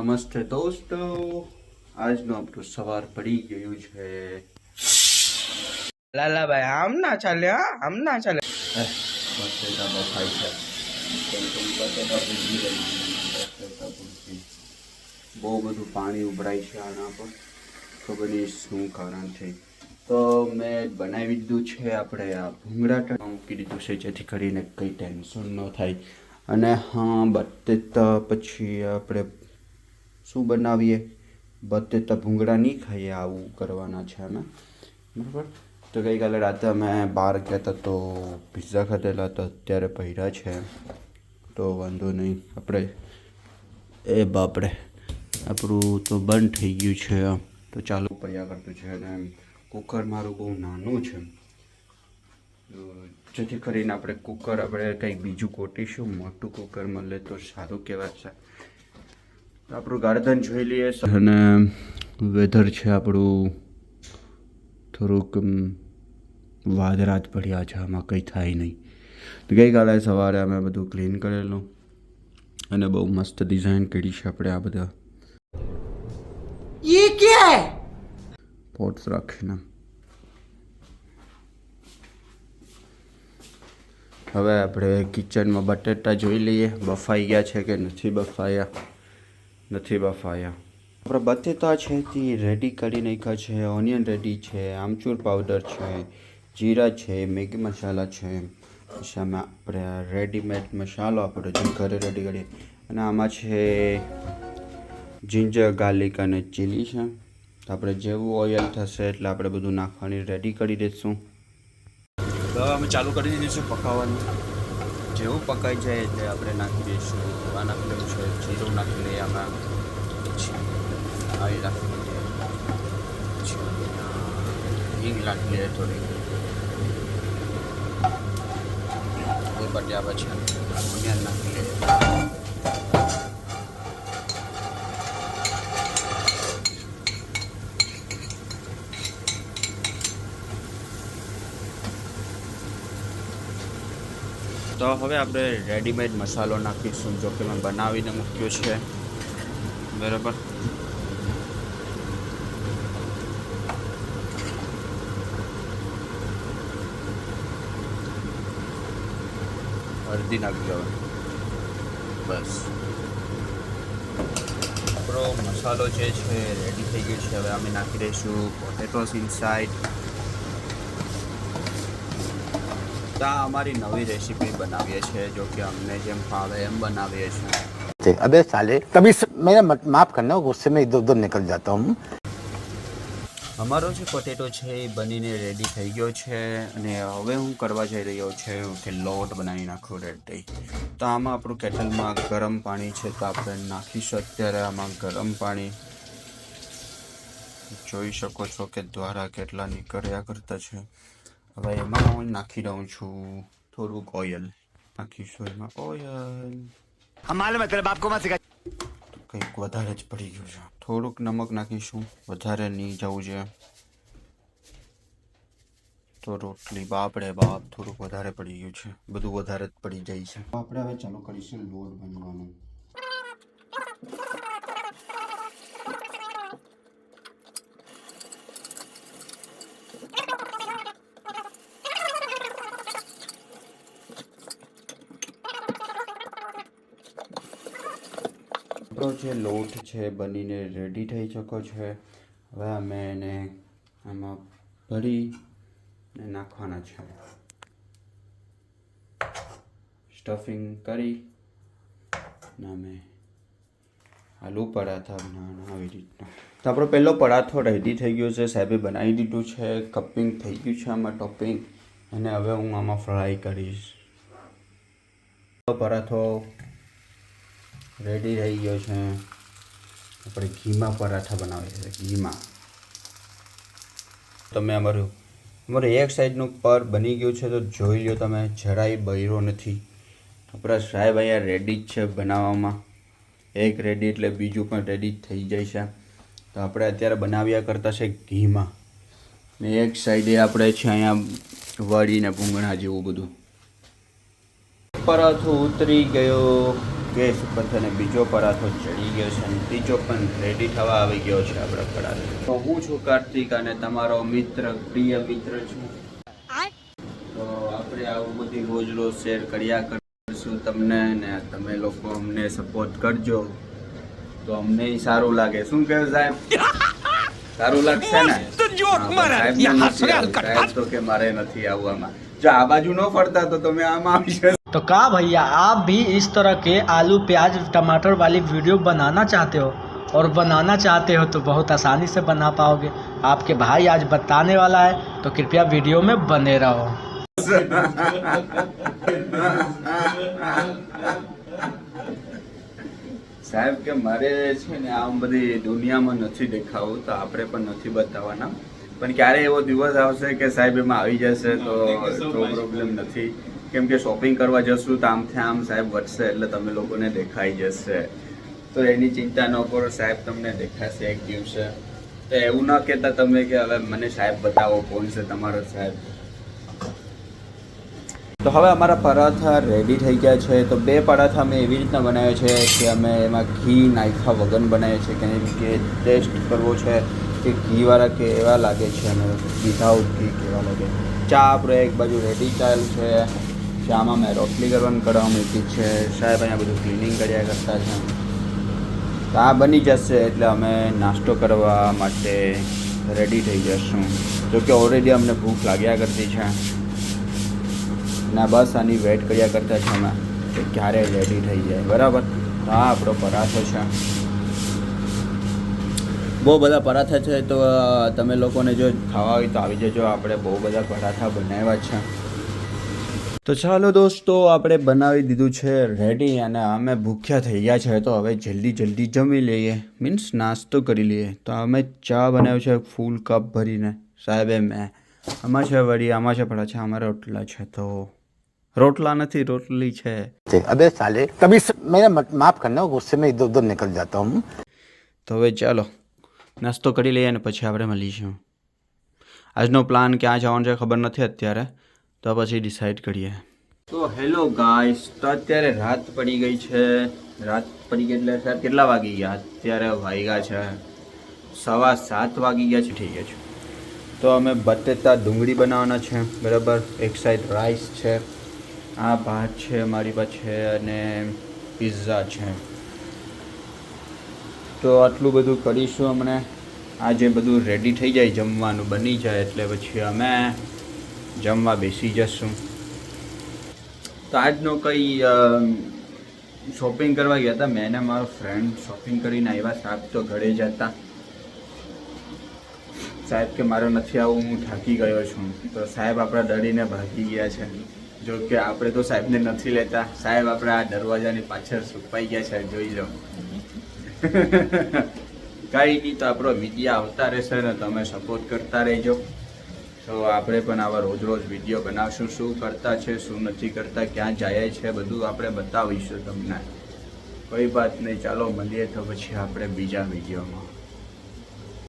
નમસ્તે દોસ્તો, આજનો આપણું સવાર પડી ગયું છે. લાલા ભાઈ આમ ના ચાલે, હા આમ ના ચાલે. બટેટા બફાઈ છે. બટેટા ભૂજી રહી છે. બહુ બધું પાણી ઉભરાય છે આના પર, ખબર નહીં શું કારણ છે. તો મેં બનાવી દીધું છે આપણે આ ભૂંગળા મૂકી દીધું છે, જેથી કરીને કંઈ ટેન્શન ન થાય. અને હા, બટેટા પછી આપણે શું બનાવીએ, બટેટા ભૂંગળા નહીં ખાઈએ, આવું કરવાના છે અમે, બરાબર. તો ગઈકાલે રાતે અમે બહાર ગયા હતા તો પિઝા ખાધેલા, તો અત્યારે પહેર્યા છે તો વાંધો નહીં. આપણે બાપરે આપણું તો બંધ થઈ ગયું છે, તો ચાલુ પડ્યા કરતું છે. અને કુકર મારું બહુ નાનું છે, જેથી કરીને આપણે કુકર આપણે કંઈક બીજું કોટીશું. મોટું કુકર મળે તો સારું કહેવાય છે. આપણું ગાર્ડન જોઈ લઈએ. અને વેધર છે આપણું થોડુંક વાદળા જ પડ્યા છે, આમાં કંઈ થાય નહીં. તો ગઈકાલે સવારે અમે બધું ક્લીન કરેલું અને બહુ મસ્ત ડિઝાઇન કરી છે આપણે આ બધા પોટ્સ રાખીને. હવે આપણે કિચનમાં બટેટા જોઈ લઈએ, બફાઈ ગયા છે કે નથી બફાયા. નથી બફાયા. આપણે બટેટા છે તે રેડી કરી નાખ્યા છે. ઓનિયન રેડી છે, આમચૂર પાવડર છે, જીરા છે, મેગી મસાલા છે. પછી આમાં આપણે રેડીમેડ મસાલો આપણે જે ઘરે રેડી કરીએ, અને આમાં છે જિંજર ગાર્લિક અને ચીલી છે. તો આપણે જેવું ઓઇલ થશે એટલે આપણે બધું નાખવાની રેડી કરી દઈશું. તો અમે ચાલુ કરી દઈશું પકાવવાનું. જેવું પકાઈ જાય એટલે આપણે નાખી દઈશું. આ નાખેલું છે, જીરું નાખી લઈએ આમાં, આવી નાખી લઈએ, હિંગ નાખી લઈએ થોડી. એ પટ્યા પછી ઓનિયન નાખી લઈએ. તો હવે આપણે રેડીમેડ મસાલો નાખીશું, જો કે મેં બનાવીને મૂક્યો છે, બરાબર. હળદી નાખજો બસ. આપણો મસાલો જે છે રેડી થઈ ગયો છે. હવે અમે નાખી દઈશું પોટેટોસ ઇનસાઇડ. તો આ અમારી નવી રેસીપી બનાવીએ છીએ, જો કે અમને જેમ ફાવે એમ બનાવીએ છીએ. अबे साले कभी मेरा माफ करना, गुस्से में इधर उधर निकल जाता हूँ. અમારો જે પોટેટો છે એ બનીને રેડી થઈ ગયો છે, અને હવે હું કરવા જઈ રહ્યો છું કે લોટ બનાવી નાખું રેડી. તો આમાં આપણું કેટલમાં ગરમ પાણી છે, તો આપણે નાખીશું અત્યારે આમાં ગરમ પાણી. જોઈ શકો છો કે દ્વારા કેટલા નીકળ્યા કરતા છે. હવે એમાં હું નાખી દઉં છું થોડુંક ઓઇલ. નાખીશું એમાં ઓઇલ. કંઈક વધારે જ પડી ગયું છે. થોડુંક નમક નાખીશું, વધારે નહીં જવું છે. તો રોટલી બાપડે બાપ થોડુંક વધારે પડી ગયું છે, બધું વધારે જ પડી જાય છે. આપણે હવે ચાલુ કરીશું લોટ બાંધવાનું. આપણો જે લોટ છે બનીને રેડી થઈ ચૂક્યો છે. હવે અમે એને આમાં ભરી ને નાખવાના છે. સ્ટફિંગ કરી ને અમે આલુ પરાઠા બનાવવાના આવી રીતના. તો આપણો પહેલો પરાઠો રેડી થઈ ગયો છે, સાહેબે બનાવી દીધું છે. કપિંગ થઈ ગયું છે આમાં ટોપિંગ, અને હવે હું આમાં ફ્રાય કરીશ. પરાઠો રેડી થઈ ગયો છે. આપણે ઘીમાં પરાઠા બનાવીએ છીએ, ઘીમાં. તમે અમારું એક સાઈડનું પર બની ગયું છે, તો જોઈ લો તમે, જરાય બૈરો નથી. આપણા સાહેબ અહીંયા રેડી જ છે બનાવવામાં. એક રેડી એટલે બીજું પણ રેડી જ થઈ જાય છે. તો આપણે અત્યારે બનાવ્યા કરતા છે ઘીમાં, ને એક સાઈડે આપણે છે અહીંયા વળીને ભૂંગળા જેવું બધું. પરાઠો ઉતરી ગયો. ગેસ ઉપર થઈને બીજો પરાઠો ચડી ગયો છે અને ત્રીજો પણ રેડી થવા આવી ગયો છે આપણા પરાઠો. તો હું છું કાર્તિક અને તમારો મિત્ર, પ્રિય મિત્ર છું. તો આપણે આવું બધી રોજ રોજ શેર કર્યા કરશું તમને, ને તમે લોકો અમને સપોર્ટ કરજો તો અમને સારું લાગે. શું કહે સાહેબ? સારું લાગશે ને? સાહેબ તો કે મારે નથી આવવામાં. જો આ બાજુ ન ફરતા તો તમે આમાં આવી જશો. तो कहा भैया आप भी इस तरह के आलू प्याज टमाटर वाली वीडियो बनाना चाहते हो और बनाना चाहते हो तो बहुत आसानी से बना पाओगे. आपके भाई आज बताने वाला है तो कृपया वीडियो में बने रहो. સાહેબ કે મારે છે ને આમ બધી દુનિયામાં નથી દેખાવું તો આપણે પણ નથી બતાવવાના, પણ ક્યારે એવો દિવસ આવશે કે સાહેબ એમાં આવી જશે તો પ્રોબ્લેમ નથી. કેમ કે શોપિંગ કરવા જશું તો આમથી આમ સાહેબ વધશે એટલે તમે લોકોને દેખાઈ જશે. તો એની ચિંતા ન કરો, સાહેબ તમને દેખાશે એક દિવસે. તો એવું ન કહેતા તમે કે હવે મને સાહેબ બતાવો કોણ છે તમારો સાહેબ. તો હવે અમારા પરાઠા રેડી થઈ ગયા છે. તો 2 પરાઠા અમે એવી રીતના બનાવ્યા છે કે અમે એમાં ઘી નાખ્યા વગર બનાવીએ છીએ, કેમ કે ટેસ્ટ કરવો છે કે ઘીવાળા કેવા લાગે છે અને વિધાઉટ ઘી કેવા લાગે. ચા આપણે એક બાજુ રેડી ચાલ છે. ચામાં મેં રોટલી કરવાનું કરવા મૂકી છે. સાહેબ અહીંયા બધું ક્લિનિંગ કર્યા કરતા છે. તો આ બની જશે એટલે અમે નાસ્તો કરવા માટે રેડી થઈ જશું. જોકે ઓલરેડી અમને ભૂખ લાગ્યા કરતી છે ના બસ આની વેઇટ કર્યા કરતા છે અમે કે ક્યારે રેડી થઈ જાય. બરાબર. તો આ આપણો પરાઠો છે. બહુ બધા પરાઠા છે તો તમે લોકોને જો ખાવા હોય તો આવી જજો. આપણે બહુ બધા પરાઠા બનાવ્યા છે. તો ચાલો દોસ્તો, આપણે બનાવી દીધું છે રેડી અને અમે ભૂખ્યા થઈ ગયા છે તો હવે જલ્દી જમી લઈએ, મીન્સ નાસ્તો કરી લઈએ. તો અમે ચા બનાવ્યો છે ફૂલ કપ ભરીને. સાહેબે મેં આમાં છે વળી, આમાં છે પરાઠા, અમારા રોટલા છે. તો રોટલા નથી, રોટલી છે. अबे साले कभी मेरा माफ करना, गुस्से में इधर उधर निकल जाता हूँ. તો હવે ચાલો નાસ્તો કરી લઈએ અને પછી આપણે મળીશું. આજનો પ્લાન ક્યાં જવાનું છે ખબર નથી અત્યારે, તો પછી ડિસાઈડ કરીએ. તો હેલો ગાઈસ, તો અત્યારે રાત પડી ગઈ છે. રાત પડી ગઈ એટલે સર કેટલા વાગી ગયા? અત્યારે વાગ્યા છે 7:15 વાગી ગયા છે. ઠીક છે. તો અમે બટેટા ડુંગળી બનાવવાના છે. બરાબર. એક સાઈડ રાઈસ છે, આ ભાત છે મારી પાસે અને પિઝા છે. તો આટલું બધું કરીશું હમણાં. આ જે બધું રેડી થઈ જાય, જમવાનું બની જાય એટલે પછી અમે જમવા બેસી જશું. તો આજનો કંઈ શોપિંગ કરવા ગયા હતા મેં ને મારો ફ્રેન્ડ. શોપિંગ કરીને આવ્યા. સાહેબ તો ઘરે જ હતા. સાહેબ કે મારે નથી આવું, હું થાકી ગયો છું. તો સાહેબ આપણા ડરીને ભાગી ગયા છે. જો કે આપણે તો સાહેબને નથી લેતા. સાહેબ આપણે આ દરવાજાની પાછળ છુપાઈ ગયા છે, જોઈ લો. કાંઈ નહીં, તો આપણો વિડીયો આવતા રહેશે ને તમે સપોર્ટ કરતા રહેજો. તો આપણે પણ આવા રોજ વિડીયો બનાવશું. શું કરતા છે, શું નથી કરતા, ક્યાં જાય છે, બધું આપણે બતાવીશું તમને. કોઈ વાત નહીં. ચાલો મળીએ તો પછી આપણે બીજા વિડીયોમાં.